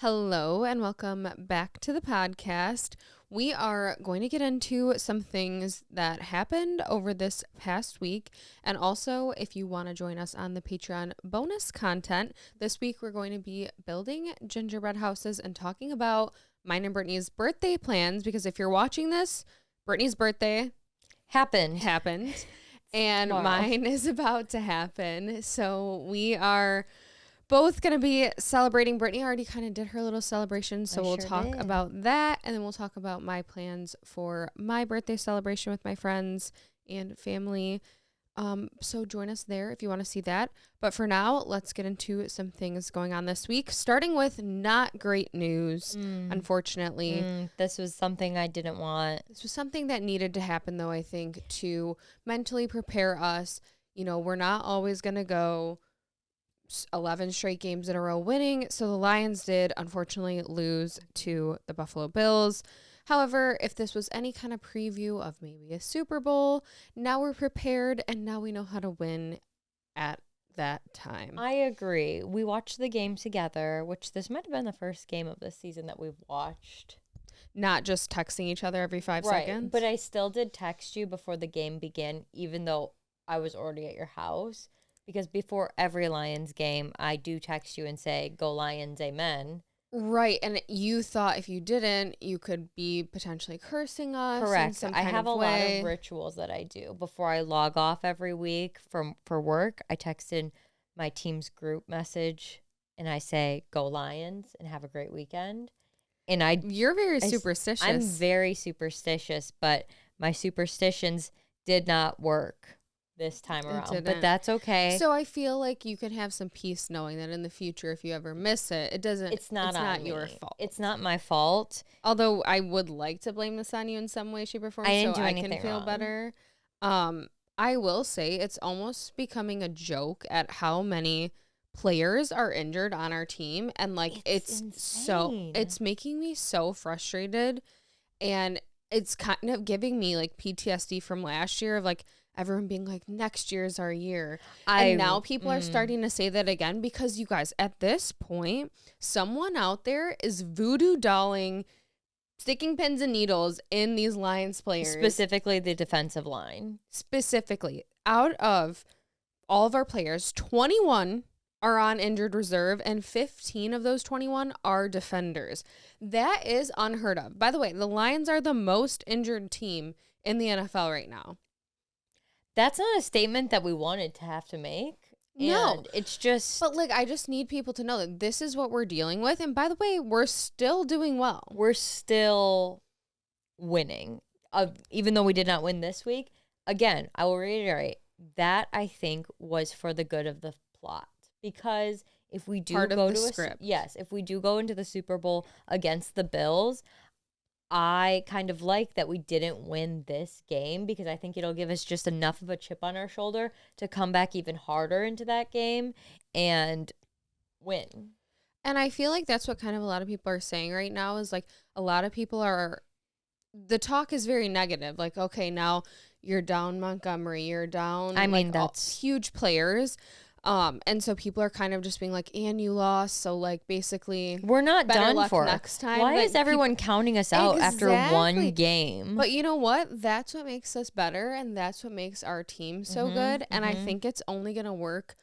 Hello and welcome back to the podcast. We are going to get into some things that happened over this past week. And also, if you want to join us on the Patreon bonus content, this week we're going to be building gingerbread houses and talking about mine and Brittany's birthday plans. Because if you're watching this, Brittany's birthday happened. And Tomorrow. Mine is about to happen. So we are both going to be celebrating. Brittany already kind of did her little celebration, so we'll talk about that, and then we'll talk about my plans for my birthday celebration with my friends and family. So join us there if you want to see that. But for now, let's get into some things going on this week, starting with not great news, unfortunately. This was something I didn't want. This was something that needed to happen, though, I think, to mentally prepare us. You know, we're not always going to go 11 straight games in a row winning. So the Lions did unfortunately lose to the Buffalo Bills. However, if this was any kind of preview of maybe a Super Bowl, now we're prepared and now we know how to win at that time. I agree. We watched the game together, which this might have been the first game of this season that we've watched. Not just texting each other every 5 seconds. But I still did text you before the game began, even though I was already at your house. Because before every Lions game, I do text you and say, "Go Lions, amen." Right. And you thought if you didn't, you could be potentially cursing us. Correct. I have a lot of rituals that I do. Before I log off every week for work, I text in my team's group message and I say, "Go Lions," and have a great weekend. And You're very superstitious. I'm very superstitious, but my superstitions did not work this time around, but that's okay. So I feel like you can have some peace knowing that in the future, if you ever miss it, it's not your fault. It's not my fault. Although I would like to blame this on you in some way, shape, or form, so I can feel better. I will say it's almost becoming a joke at how many players are injured on our team, and like it's making me so frustrated, and it's kind of giving me like PTSD from last year of like everyone being like, next year's our year. And now people are starting to say that again because, you guys, at this point, someone out there is voodoo dolling, sticking pins and needles in these Lions players. Specifically the defensive line. Specifically, out of all of our players, 21 are on injured reserve and 15 of those 21 are defenders. That is unheard of. By the way, the Lions are the most injured team in the NFL right now. That's not a statement that we wanted to have to make. No. It's just... But, like, I just need people to know that this is what we're dealing with. And by the way, we're still doing well. We're still winning. Even though we did not win this week. Again, I will reiterate, that I think was for the good of the plot. Because if we do if we do go into the Super Bowl against the Bills, I kind of like that we didn't win this game because I think it'll give us just enough of a chip on our shoulder to come back even harder into that game and win. And I feel like that's what kind of a lot of people are saying right now is like a lot of people the talk is very negative. Like, okay, now you're down Montgomery, you're down. I mean, that's huge players. And so people are kind of just being like, and you lost, so like basically we're not done for next time. Why is everyone counting us out after one game? But you know what? That's what makes us better, and that's what makes our team so good. And I think it's only gonna work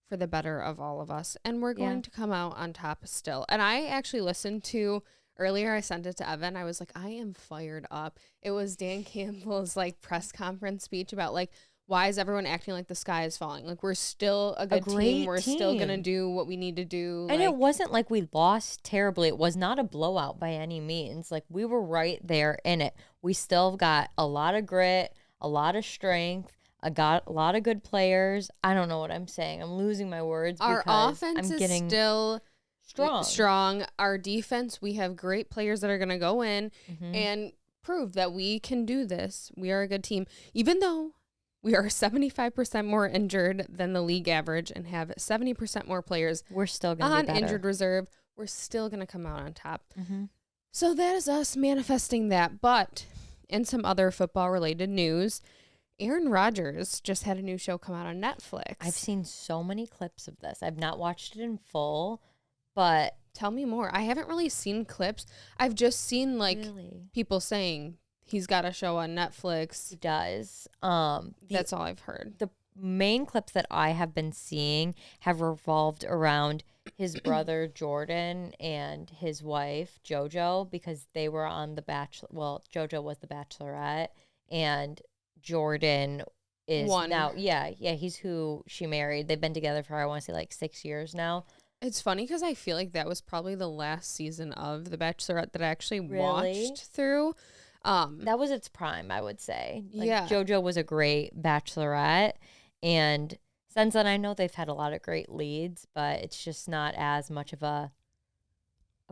for the better of all of us, and we're going to come out on top still. And I actually listened to earlier, I sent it to Evan. I was like, I am fired up. It was Dan Campbell's like press conference speech about like, why is everyone acting like the sky is falling? Like, we're still a good team. We're still going to do what we need to do. And it wasn't like we lost terribly. It was not a blowout by any means. Like, we were right there in it. We still got a lot of grit, a lot of strength, got a lot of good players. I don't know what I'm saying. I'm losing my words. Our offense is still strong. Our defense, we have great players that are going to go in and prove that we can do this. We are a good team. Even though we are 75% more injured than the league average and have 70% more players. We're still going to be better. On injured reserve. We're still going to come out on top. So that is us manifesting that. But in some other football-related news, Aaron Rodgers just had a new show come out on Netflix. I've seen so many clips of this. I've not watched it in full, But tell me more. I haven't really seen clips. I've just seen like people saying he's got a show on Netflix. He does. That's all I've heard. The main clips that I have been seeing have revolved around his brother Jordan and his wife JoJo, because they were on The Bachelor. Well, JoJo was the Bachelorette, and Jordan is now, he's who she married. They've been together for, I want to say, like 6 years now. It's funny because I feel like that was probably the last season of The Bachelorette that I actually watched through. That was its prime, I would say. JoJo was a great Bachelorette, and since then I know they've had a lot of great leads, but it's just not as much of a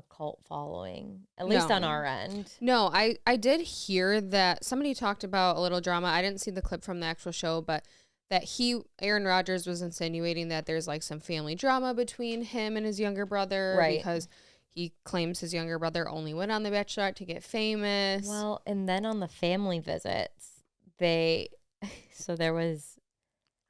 cult following, at least on our end. No, I did hear that somebody talked about a little drama. I didn't see the clip from the actual show, but that Aaron Rodgers was insinuating that there's like some family drama between him and his younger brother, right? Because he claims his younger brother only went on The Bachelorette to get famous. Well, and then on the family visits, so there was,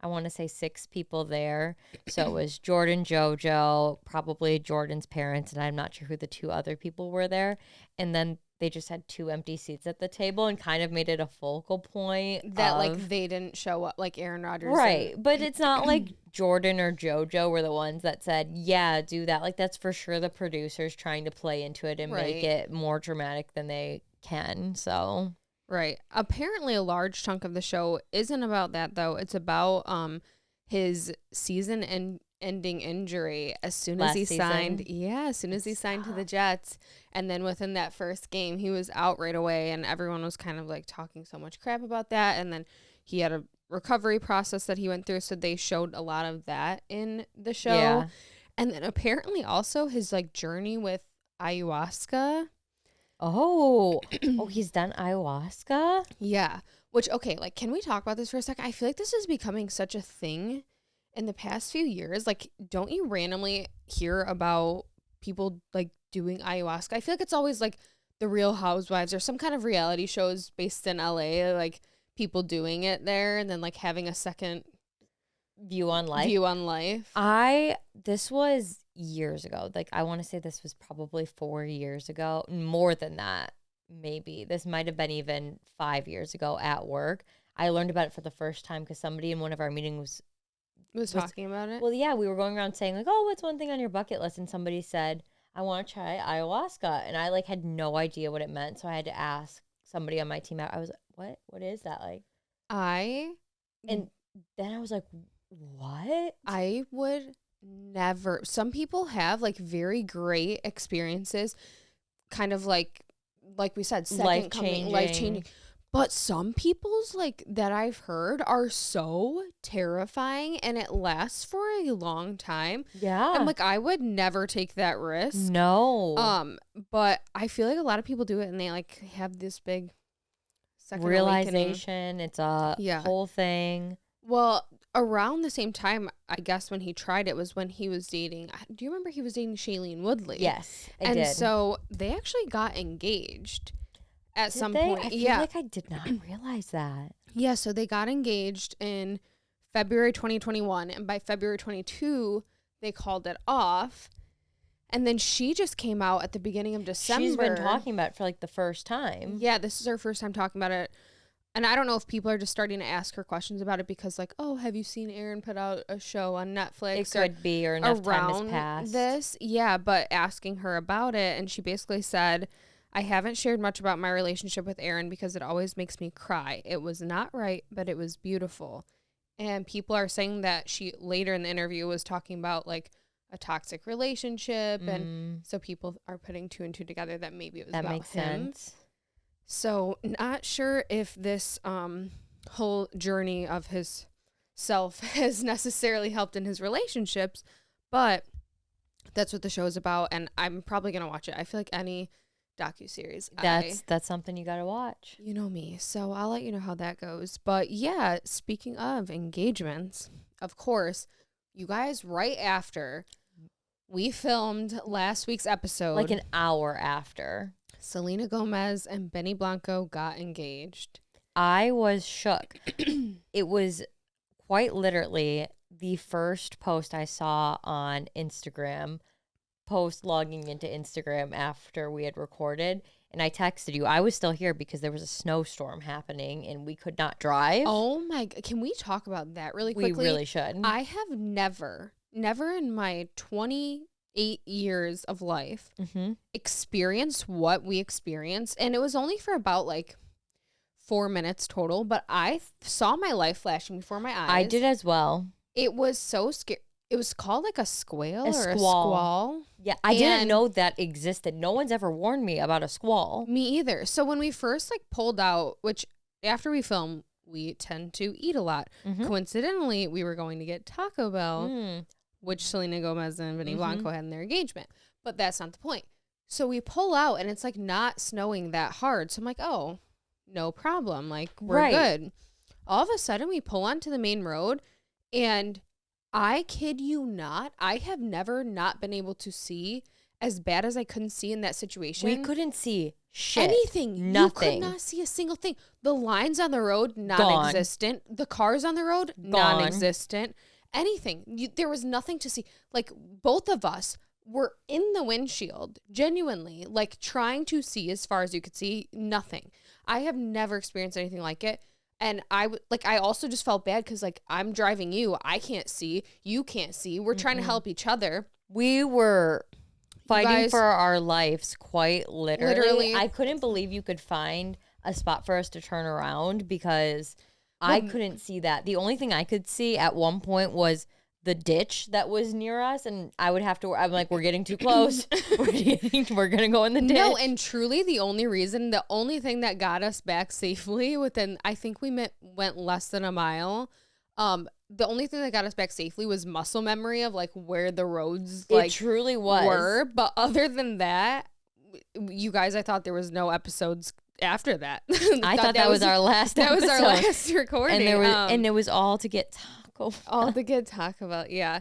I want to say 6 people there. So it was Jordan, JoJo, probably Jordan's parents, and I'm not sure who the 2 other people were there. And then they just had 2 empty seats at the table and kind of made it a focal point that like they didn't show up, like Aaron Rodgers. Right. But it's not like Jordan or JoJo were the ones that said, yeah, do that. Like, that's for sure the producers trying to play into it and make it more dramatic than they can. So. Right. Apparently a large chunk of the show isn't about that, though. It's about his season-ending injury as soon as he signed to the Jets. And then within that first game, he was out right away, and everyone was kind of like talking so much crap about that. And then he had a recovery process that he went through, so they showed a lot of that in the show. Yeah. And then apparently also his like journey with ayahuasca. Oh, he's done ayahuasca? Yeah. Which, okay, like, can we talk about this for a second? I feel like this is becoming such a thing in the past few years. Like, don't you randomly hear about people, like, doing ayahuasca? I feel like it's always, like, The Real Housewives or some kind of reality shows based in LA, like, people doing it there and then, like, having a second view on life. This was years ago. Like, I want to say this was probably 4 years ago. More than that, maybe. This might have been even 5 years ago at work. I learned about it for the first time because somebody in one of our meetings was talking about it. Well, yeah, we were going around saying like, oh, what's one thing on your bucket list? And somebody said, I want to try ayahuasca. And I like had no idea what it meant. So I had to ask somebody on my team out. I was like, what is that like? And then I was like, what? I would never. Some people have like very great experiences, kind of like we said, life changing. But some people's like that I've heard are so terrifying, and it lasts for a long time. Yeah, I'm like, I would never take that risk. No. But I feel like a lot of people do it, and they like have this big second realization. Awakening. It's a whole thing. Well, around the same time, I guess when he tried it was when he was dating. Do you remember he was dating Shailene Woodley? Yes, I did. And so they actually got engaged at some point. I feel like I did not realize that. Yeah, so they got engaged in February 2021, and by February 22, they called it off. And then she just came out at the beginning of December. She's been talking about it for like the first time. Yeah, this is her first time talking about it. And I don't know if people are just starting to ask her questions about it because, like, oh, have you seen Aaron put out a show on Netflix? It could be, or enough time has passed. This, yeah, but asking her about it, and she basically said, I haven't shared much about my relationship with Aaron because it always makes me cry. It was not right, but it was beautiful. And people are saying that she later in the interview was talking about, like, a toxic relationship, and so people are putting 2 and 2 together that maybe it was about him. That makes sense. So not sure if this whole journey of his self has necessarily helped in his relationships, but that's what the show is about, and I'm probably going to watch it. I feel like any docuseries. That's something you got to watch. You know me, so I'll let you know how that goes. But yeah, speaking of engagements, of course, you guys, right after we filmed last week's episode. Like an hour after. Selena Gomez and Benny Blanco got engaged. I was shook. It was quite literally the first post I saw on Instagram post logging into Instagram after we had recorded, and I texted you. I was still here because there was a snowstorm happening and we could not drive. Oh my, can we talk about that really quickly? We really should. I have never in my 28 years of life experienced what we experienced. And it was only for about like 4 minutes total, but I saw my life flashing before my eyes. I did as well. It was so scary. It was called like a squall. A squall. Yeah, I didn't know that existed. No one's ever warned me about a squall. Me either. So when we first like pulled out, which after we film, we tend to eat a lot. Coincidentally, we were going to get Taco Bell, which Selena Gomez and Vinny Blanco had in their engagement. But that's not the point. So we pull out and it's like not snowing that hard. So I'm like, oh, no problem. Like we're good. All of a sudden we pull onto the main road and I kid you not, I have never not been able to see as bad as I couldn't see in that situation. We couldn't see shit. Anything. Nothing. You could not see a single thing. The lines on the road, non-existent. The cars on the road, non-existent. Anything. There was nothing to see. Like, both of us were in the windshield, genuinely, like, trying to see as far as you could see. Nothing. I have never experienced anything like it. And I also just felt bad because, like, I'm driving you. I can't see. You can't see. We're trying to help each other. We were fighting for our lives, quite literally. I couldn't believe you could find a spot for us to turn around because I couldn't see that. The only thing I could see at one point was the ditch that was near us, and I would have to, I'm like, we're getting too close. we're going to go in the ditch. No, and truly the only thing that got us back safely within, I think we went less than a mile. The only thing that got us back safely was muscle memory of like where the roads like truly were. But other than that, you guys, I thought there was no episodes after that. I thought that was our last episode. That was our last recording. And it was all to get Taco Bell. All to get Taco Bell, yeah.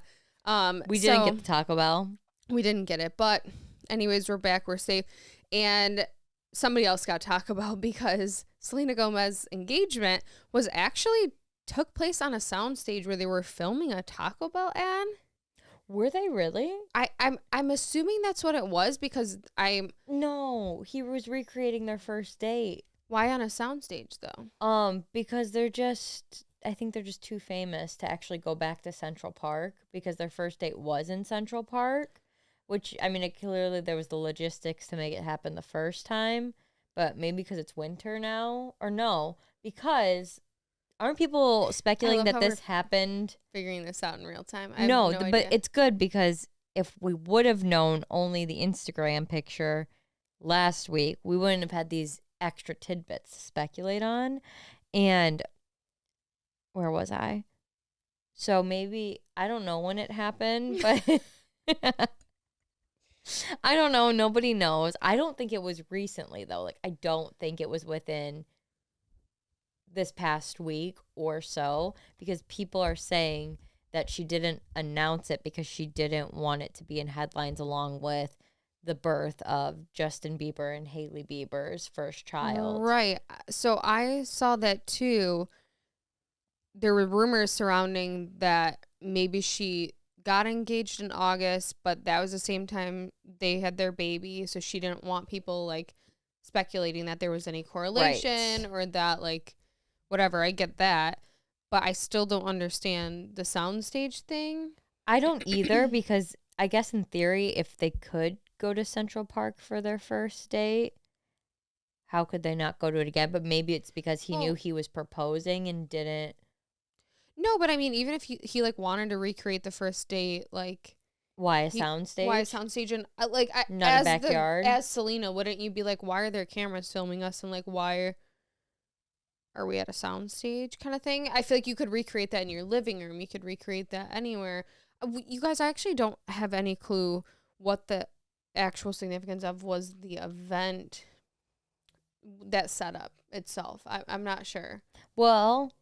We didn't get the Taco Bell. We didn't get it, but anyways, we're back, we're safe. And somebody else got Taco Bell because Selena Gomez's engagement was actually took place on a soundstage where they were filming a Taco Bell ad. Were they really? I'm assuming that's what it was because No, he was recreating their first date. Why on a soundstage though? Because I think they're just too famous to actually go back to Central Park because their first date was in Central Park, which, I mean, clearly there was the logistics to make it happen the first time, but maybe because it's winter now, or no, because aren't people speculating that this happened? Figuring this out in real time. No, but it's good because if we would have known only the Instagram picture last week, we wouldn't have had these extra tidbits to speculate on. And where was I? So maybe, I don't know when it happened, but I don't know. Nobody knows. I don't think it was recently, though. Like, I don't think it was within this past week or so, because people are saying that she didn't announce it because she didn't want it to be in headlines along with the birth of Justin Bieber and Hailey Bieber's first child. Right. So I saw that too. There were rumors surrounding that maybe she got engaged in August, but that was the same time they had their baby. So she didn't want people like speculating that there was any correlation or that like whatever. I get that, but I still don't understand the soundstage thing. I don't either because I guess in theory, if they could go to Central Park for their first date, how could they not go to it again? But maybe it's because he knew he was proposing and didn't. No, but I mean, even if he like wanted to recreate the first date, like why a soundstage? And not a backyard. As Selena, wouldn't you be like, why are there cameras filming us? And like, why are we at a soundstage kind of thing? I feel like you could recreate that in your living room. You could recreate that anywhere. You guys, I actually don't have any clue what the actual significance of was the event, that setup itself. I'm not sure. Well,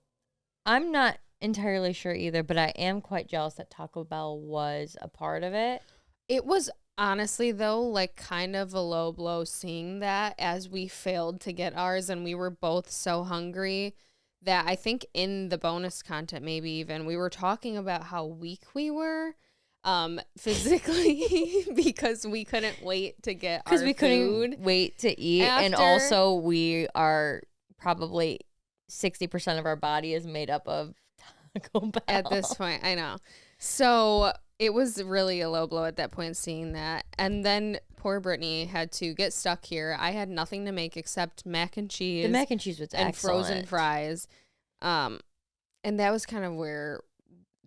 I'm not entirely sure either, but I am quite jealous that Taco Bell was a part of it. It was honestly, though, like kind of a low blow seeing that as we failed to get ours and we were both so hungry that I think in the bonus content, maybe even, we were talking about how weak we were. physically because we couldn't wait to get our food. Because we couldn't wait to eat. And also we are probably 60% of our body is made up of Taco Bell. At this point, I know. So it was really a low blow at that point seeing that. And then poor Brittany had to get stuck here. I had nothing to make except mac and cheese. The mac and cheese was excellent. And frozen fries. And that was kind of where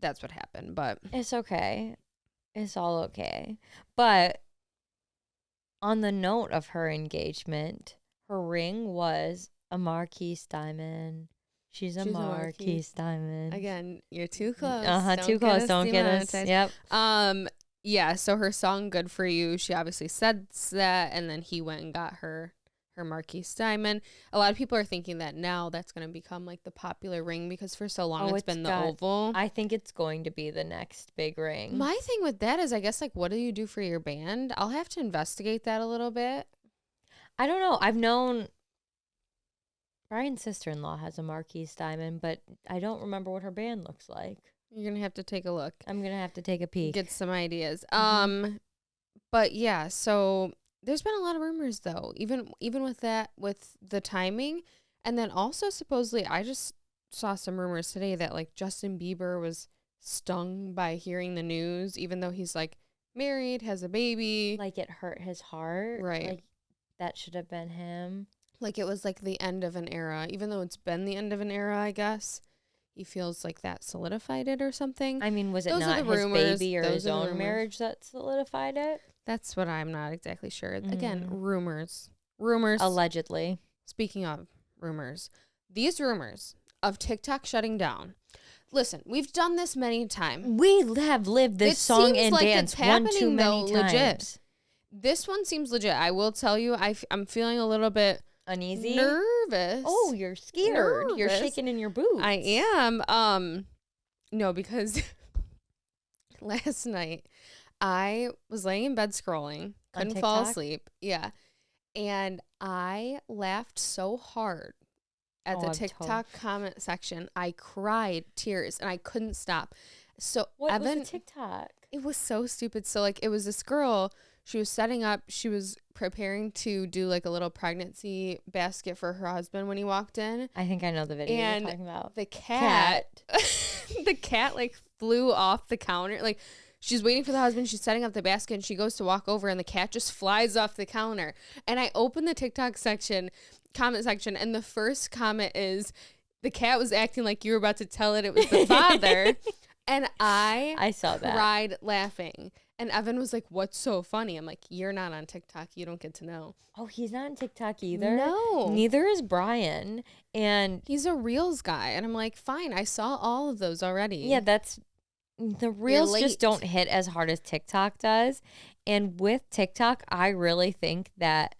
that's what happened. But it's okay. It's all okay. But on the note of her engagement, her ring was a Marquise diamond. She's a Marquise diamond. Again, you're too close. Too close. Don't get us. Yep. Yeah, so her song Good For You, she obviously said that, and then he went and got her Marquise diamond. A lot of people are thinking that now that's going to become like the popular ring because for so long it's been the oval. I think it's going to be the next big ring. My thing with that is I guess like what do you do for your band? I'll have to investigate that a little bit. I don't know. I've known Brian's sister-in-law has a Marquise diamond, but I don't remember what her band looks like. You're going to have to take a look. I'm going to have to take a peek. Get some ideas. But yeah, so there's been a lot of rumors though, even with that, with the timing. And then also supposedly I just saw some rumors today that like Justin Bieber was stung by hearing the news, even though he's like married, has a baby. Like it hurt his heart. Right. Like that should have been him. Like it was like the end of an era, even though it's been the end of an era, I guess. He feels like that solidified it or something. I mean, was it not his baby or his own marriage that solidified it? That's what I'm not exactly sure. Again, rumors. Allegedly. Speaking of rumors, these rumors of TikTok shutting down. Listen, we've done this many times. We have lived this song and like dance one too many times. Legit. This one seems legit. I will tell you, I'm feeling a little bit uneasy, nervous. Oh, you're scared. Nervous. You're shaking in your boots. I am. No, because last night I was laying in bed scrolling, couldn't fall asleep. Yeah. And I laughed so hard at the TikTok comment section. I cried tears and I couldn't stop. So what was the TikTok? It was so stupid. So like it was this girl. She was setting up, she was preparing to do like a little pregnancy basket for her husband when he walked in. I think I know the video you're talking about. The cat. The cat like flew off the counter. Like she's waiting for the husband. She's setting up the basket and she goes to walk over and the cat just flies off the counter. And I opened the TikTok comment section, and the first comment is the cat was acting like you were about to tell it was the father. And I saw that. Cried laughing. And Evan was like, what's so funny? I'm like, you're not on TikTok. You don't get to know. Oh, he's not on TikTok either? No. Neither is Brian. And he's a Reels guy. And I'm like, fine. I saw all of those already. Yeah, the Reels just don't hit as hard as TikTok does. And with TikTok, I really think that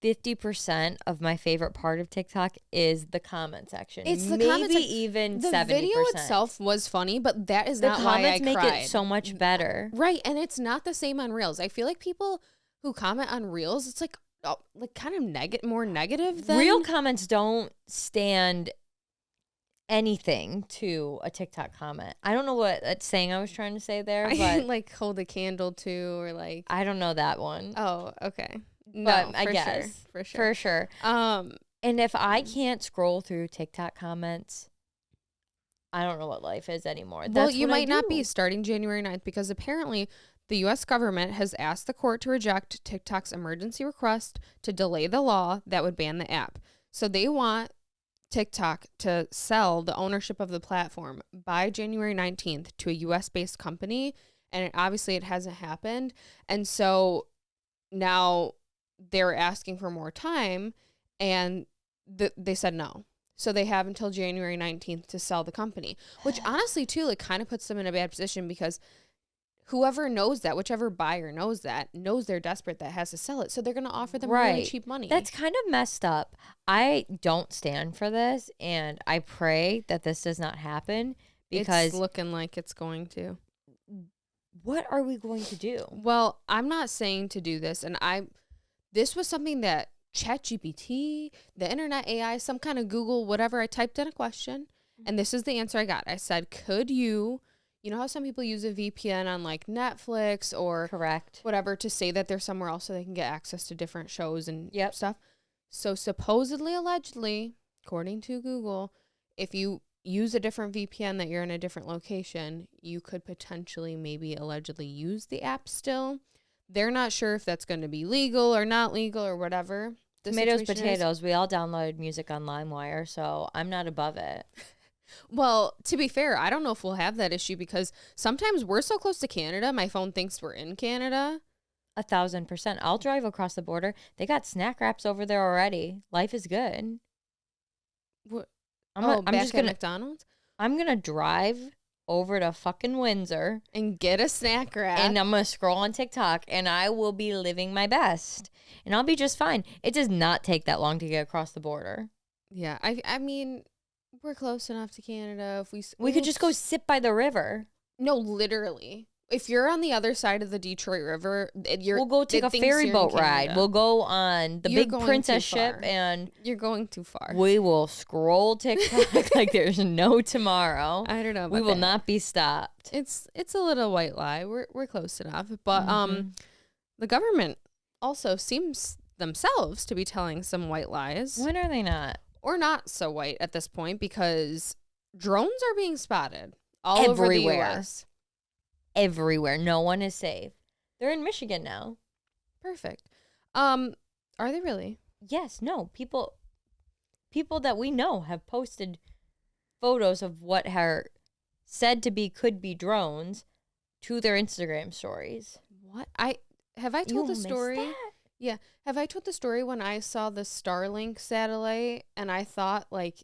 50% of my favorite part of TikTok is the comment section. It's the maybe comment section. Even the 70%. The video itself was funny, but that is not why I cried. The comments make it so much better. Right, and it's not the same on Reels. I feel like people who comment on Reels, it's like kind of more negative than... Real comments don't stand anything to a TikTok comment. I don't know what that saying I was trying to say there, but... like hold a candle to, or like... I don't know that one. Oh, okay. But I guess for sure. And if I can't scroll through TikTok comments, I don't know what life is anymore. Well, you might not be starting January 9th because apparently the U.S. government has asked the court to reject TikTok's emergency request to delay the law that would ban the app. So they want TikTok to sell the ownership of the platform by January 19th to a U.S.-based company, and obviously it hasn't happened. And so now they're asking for more time, and they said no. So they have until January 19th to sell the company, which honestly, too, like kind of puts them in a bad position because whoever knows that, whichever buyer knows they're desperate that has to sell it. So they're going to offer them really cheap money. That's kind of messed up. I don't stand for this, and I pray that this does not happen because it's looking like it's going to. What are we going to do? Well, I'm not saying to do this, and this was something that ChatGPT, the internet AI, some kind of Google, whatever, I typed in a question, and this is the answer I got. I said, could you you know how some people use a VPN on like Netflix or correct whatever to say that they're somewhere else so they can get access to different shows and yep. stuff. So supposedly, allegedly, according to Google, if you use a different VPN that you're in a different location, you could potentially maybe allegedly use the app still. They're not sure if that's going to be legal or not legal or whatever. Tomatoes, potatoes. We all downloaded music on LimeWire, so I'm not above it. Well, to be fair, I don't know if we'll have that issue because sometimes we're so close to Canada, my phone thinks we're in Canada. 1,000%. I'll drive across the border. They got snack wraps over there already. Life is good. What? I'm just gonna McDonald's. I'm gonna drive over to fucking Windsor and get a snack wrap, and I'm gonna scroll on TikTok, and I will be living my best, and I'll be just fine. It does not take that long to get across the border. Yeah, I mean, we're close enough to Canada. If we could just go sit by the river. No, literally. If you're on the other side of the Detroit River, we'll go take a ferry boat ride. We'll go on the big princess ship, and you're going too far. We will scroll TikTok like there's no tomorrow. I don't know. We will not be stopped. It's a little white lie. We're close enough, but the government also seems themselves to be telling some white lies. When are they not? Or not so white at this point, because drones are being spotted all over the U.S. Everywhere. No one is safe. They're in Michigan now. Perfect. Are they really? Yes. No. People that we know have posted photos of what are said to be could be drones to their Instagram stories. What? Have I told the story? That? Yeah. Have I told the story when I saw the Starlink satellite and I thought like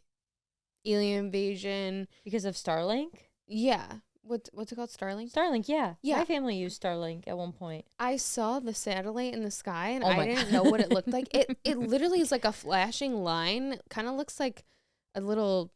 alien invasion because of Starlink? Yeah. What's it called? Starlink? Starlink, yeah. My family used Starlink at one point. I saw the satellite in the sky and I didn't know what it looked like. It literally is like a flashing line. Kind of looks like a little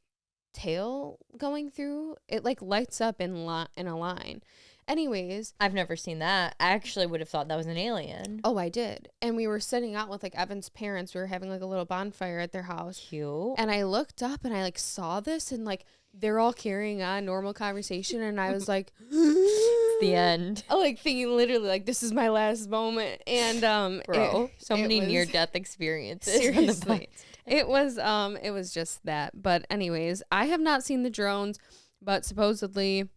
tail going through. It like lights up in a line. Anyways. I've never seen that. I actually would have thought that was an alien. Oh, I did. And we were sitting out with like Evan's parents. We were having like a little bonfire at their house. Cute. And I looked up and I like saw this and like they're all carrying on normal conversation. And I was like, it's the end. I like thinking literally like this is my last moment. And bro, so many near death experiences. Seriously. It was just that. But anyways, I have not seen the drones, but supposedly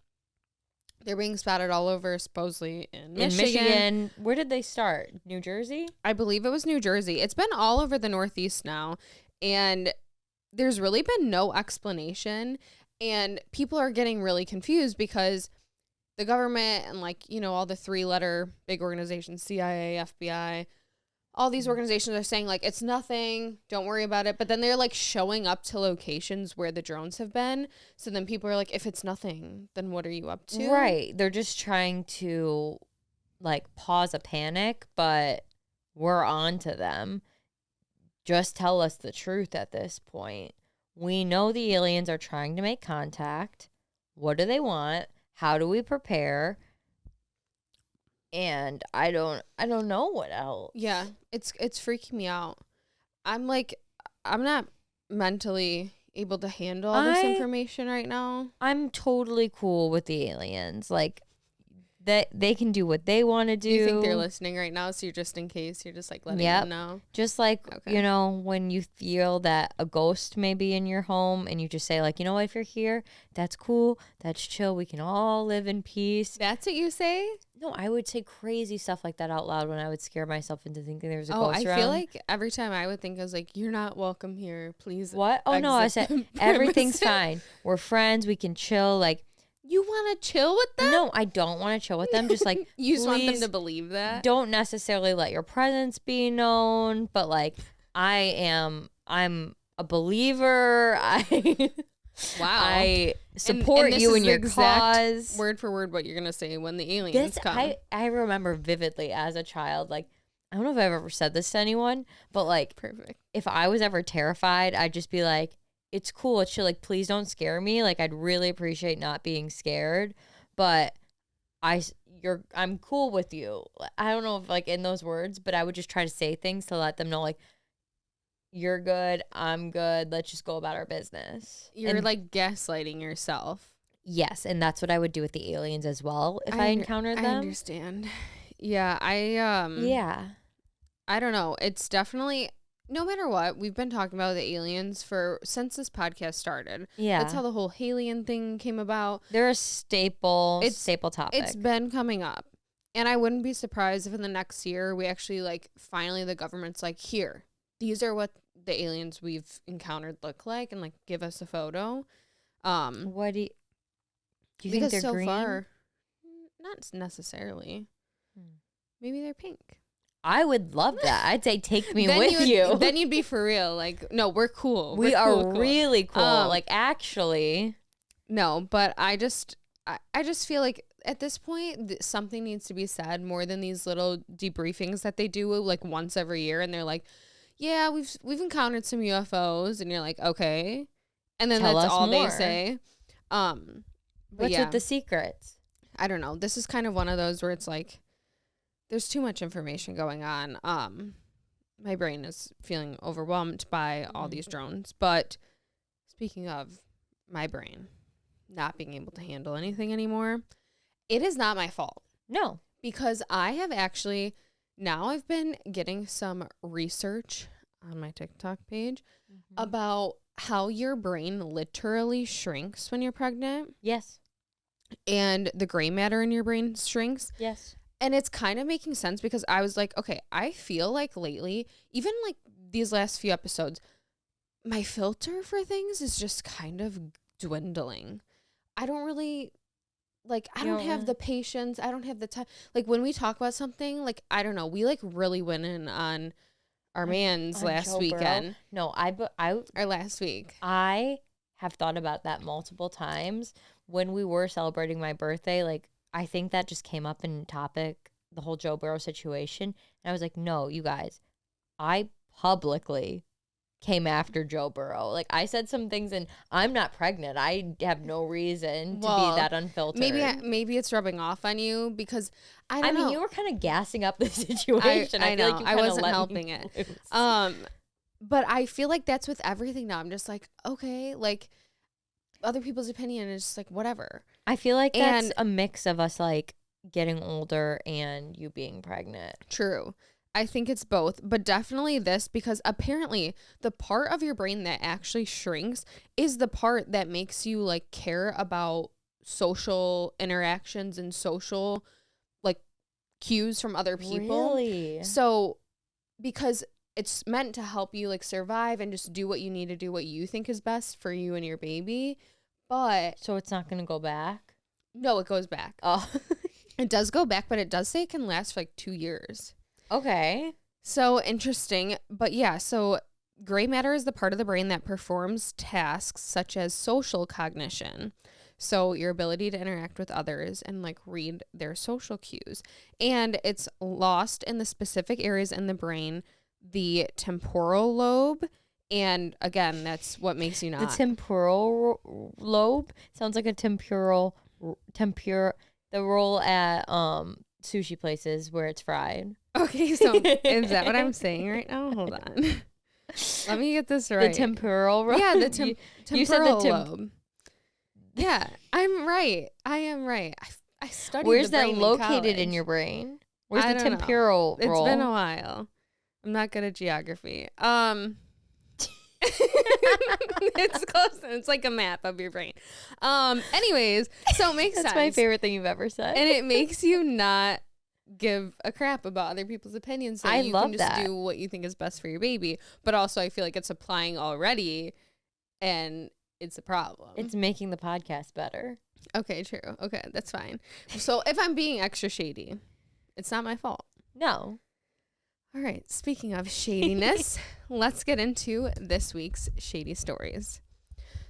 they're being spotted all over, supposedly in Michigan. Where did they start? New Jersey? I believe it was New Jersey. It's been all over the Northeast now, and there's really been no explanation, and people are getting really confused because the government and, like, you know, all the three-letter big organizations, CIA, FBI, all these organizations are saying, like, it's nothing, don't worry about it. But then they're, like, showing up to locations where the drones have been. So then people are like, if it's nothing, then what are you up to? Right. They're just trying to, like, pause a panic, but we're on to them. Just tell us the truth at this point. We know the aliens are trying to make contact. What do they want? How do we prepare? And I don't know what else. Yeah, it's freaking me out. I'm not mentally able to handle all this information right now. I'm totally cool with the aliens. Like, that they can do what they want to do. You think they're listening right now? So you're just in case, you're just like letting them know. Just like, you know, when you feel that a ghost may be in your home and you just say like, you know what, if you're here, that's cool. That's chill. We can all live in peace. That's what you say? No, I would say crazy stuff like that out loud when I would scare myself into thinking there was a ghost around. I feel like every time I would think, I was like, you're not welcome here. Please. What? Oh, no, I said everything's fine. We're friends. We can chill. Like, you want to chill with them? No, I don't want to chill with them. Just like, you just want them to believe that. Don't necessarily let your presence be known, but like, I'm a believer. Wow. I support you in your cause. Word for word what you're going to say when the aliens come. I remember vividly as a child, like, I don't know if I've ever said this to anyone, but like, perfect. If I was ever terrified, I'd just be like, it's cool. It's chill. Like, please don't scare me. Like, I'd really appreciate not being scared, but I'm cool with you. I don't know if like in those words, but I would just try to say things to let them know like, you're good. I'm good. Let's just go about our business. You're like gaslighting yourself. Yes, and that's what I would do with the aliens as well if I encountered them. I understand. Yeah, Yeah. I don't know. It's definitely, no matter what, we've been talking about the aliens since this podcast started. Yeah. That's how the whole Halian thing came about. They're a staple topic. It's been coming up. And I wouldn't be surprised if in the next year we actually like finally the government's like, here, these are what the aliens we've encountered look like, and like give us a photo. What do you think they're so green? Far, not necessarily. Maybe they're pink. I would love that. I'd say take me with you. Then you'd be for real. Like, no, we're cool. We are really cool. Like, actually. No, but I just feel like at this point, something needs to be said more than these little debriefings that they do like once every year. And they're like, yeah, we've encountered some UFOs. And you're like, okay. And then that's all they say. What's with the secrets? I don't know. This is kind of one of those where it's like, there's too much information going on. My brain is feeling overwhelmed by all these drones. But speaking of my brain not being able to handle anything anymore, it is not my fault. No. Because I have actually, now I've been getting some research on my TikTok page about how your brain literally shrinks when you're pregnant. Yes. And the gray matter in your brain shrinks. Yes. And it's kind of making sense because I was like, okay, I feel like lately, even like these last few episodes, my filter for things is just kind of dwindling. I don't really, like, I don't have the patience. I don't have the time. Like, when we talk about something, like, I don't know, we, like, really went in on our man's last weekend. No, or last week. I have thought about that multiple times. When we were celebrating my birthday, like, I think that just came up in topic, the whole Joe Burrow situation. And I was like, no, you guys, I publicly came after Joe Burrow. Like, I said some things, and I'm not pregnant. I have no reason to be that unfiltered. Maybe it's rubbing off on you because I don't know. I mean, you were kind of gassing up the situation. I know. Feel like I wasn't helping it. But I feel like that's with everything now. I'm just like, okay, like other people's opinion is just like whatever. I feel like that's a mix of us like getting older and you being pregnant. True. I think it's both, but definitely this, because apparently the part of your brain that actually shrinks is the part that makes you like care about social interactions and social like cues from other people. Really? So because it's meant to help you like survive and just do what you need to do, what you think is best for you and your baby. But so it's not going to go back? No, it goes back. Oh. It does go back, but it does say it can last for like 2 years. Okay. So interesting. But yeah, so gray matter is the part of the brain that performs tasks such as social cognition. So your ability to interact with others and like read their social cues. And it's lost in the specific areas in the brain, the temporal lobe. And again, that's what makes you not. The temporal lobe sounds like a the roll at sushi places where it's fried. Okay, so is that what I'm saying right now? Hold on. Let me get this right. The temporal lobe? Yeah, the temporal you said lobe. Yeah, I'm right. I am right. I studied Where's the brain that located in college. in your brain? Where's the temporal roll? It's been a while. I'm not good at geography. It's close. It's like a map of your brain. Anyways, so it makes sense. That's my favorite thing you've ever said. And it makes you not give a crap about other people's opinions. So you can just do what you think is best for your baby. But also I feel like it's applying already and it's a problem. It's making the podcast better. Okay, true. Okay, that's fine. So if I'm being extra shady, it's not my fault. No. All right, speaking of shadiness, let's get into this week's Shady Stories.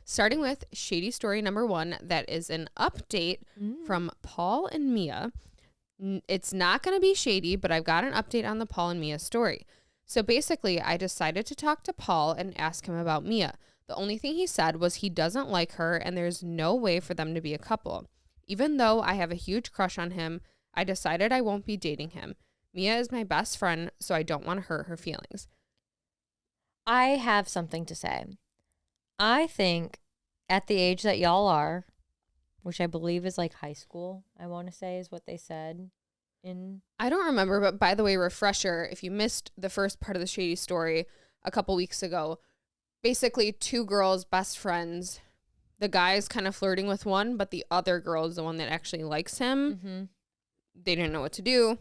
Starting with Shady Story number 1, that is an update from Paul and Mia. It's not going to be shady, but I've got an update on the Paul and Mia story. So basically, I decided to talk to Paul and ask him about Mia. The only thing he said was he doesn't like her and there's no way for them to be a couple. Even though I have a huge crush on him, I decided I won't be dating him. Mia is my best friend, so I don't want to hurt her feelings. I have something to say. I think at the age that y'all are, which I believe is like high school, I want to say is what they said. I don't remember, but by the way, refresher, if you missed the first part of the Shady Story a couple weeks ago, basically 2 girls, best friends. The guy's kind of flirting with one, but the other girl is the one that actually likes him. Mm-hmm. They didn't know what to do.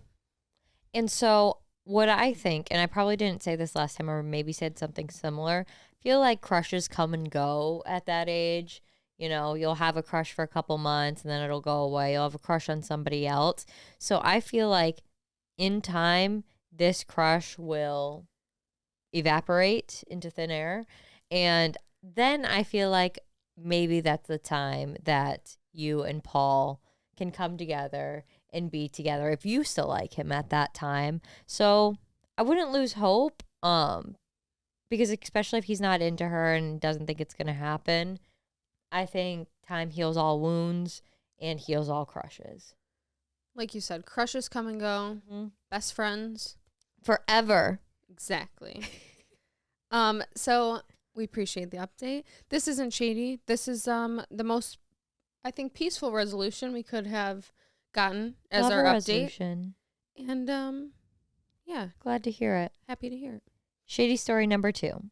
And so what I think, and I probably didn't say this last time or maybe said something similar, I feel like crushes come and go at that age. You know, you'll have a crush for a couple months and then it'll go away. You'll have a crush on somebody else. So I feel like in time, this crush will evaporate into thin air. And then I feel like maybe that's the time that you and Paul can come together and be together if you still like him at that time. So I wouldn't lose hope, because especially if he's not into her and doesn't think it's going to happen, I think time heals all wounds and heals all crushes. Like you said, crushes come and go. Mm-hmm. Best friends. Forever. Exactly. So we appreciate the update. This isn't shady. This is the most, I think, peaceful resolution we could have gotten as Love our a update. resolution. And yeah. Glad to hear it. Happy to hear it. Shady story number 2.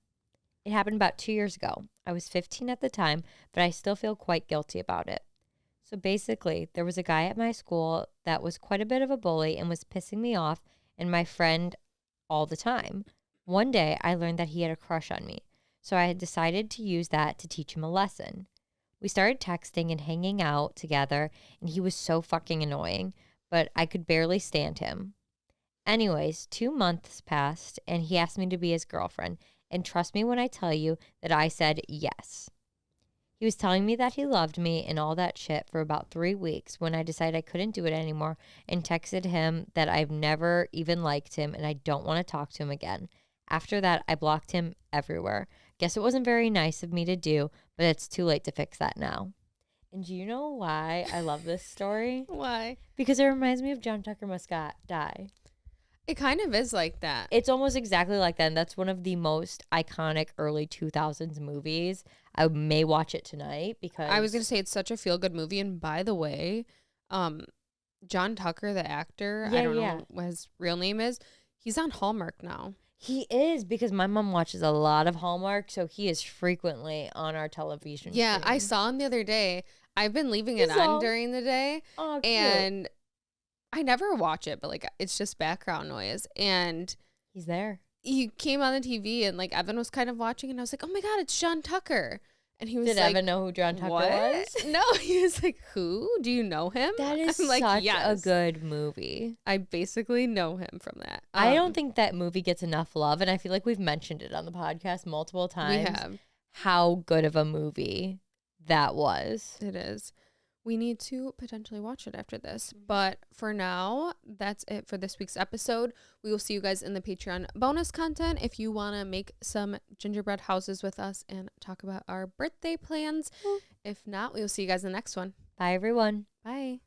It happened about 2 years ago. I was 15 at the time, but I still feel quite guilty about it. So basically, there was a guy at my school that was quite a bit of a bully and was pissing me off and my friend all the time. One day, I learned that he had a crush on me, so I had decided to use that to teach him a lesson. We started texting and hanging out together, and he was so fucking annoying, but I could barely stand him. Anyways, 2 months passed, and he asked me to be his girlfriend. And trust me when I tell you that I said yes. He was telling me that he loved me and all that shit for about 3 weeks when I decided I couldn't do it anymore and texted him that I've never even liked him and I don't want to talk to him again. After that, I blocked him everywhere. Guess it wasn't very nice of me to do, but it's too late to fix that now. And do you know why I love this story? Why? Because it reminds me of John Tucker Must Die. It kind of is like that. It's almost exactly like that. And that's one of the most iconic early 2000s movies. I may watch it tonight because I was going to say it's such a feel-good movie. And by the way, John Tucker, the actor, I don't know what his real name is. He's on Hallmark now. He is, because my mom watches a lot of Hallmark, so he is frequently on our television. Yeah, screen. I saw him the other day. I've been leaving it on during the day. Oh, cute. And I never watch it, but like it's just background noise. And he's there. He came on the TV and like Evan was kind of watching and I was like, oh my God, it's John Tucker. And he was Did like, Evan know who John Tucker was? No, he was like, who? Do you know him? That is I'm like, such yes. a good movie. I basically know him from that. I don't think that movie gets enough love, and I feel like we've mentioned it on the podcast multiple times. We have. How good of a movie that was. It is. We need to potentially watch it after this. But for now, that's it for this week's episode. We will see you guys in the Patreon bonus content if you want to make some gingerbread houses with us and talk about our birthday plans. If not, we will see you guys in the next one. Bye, everyone. Bye.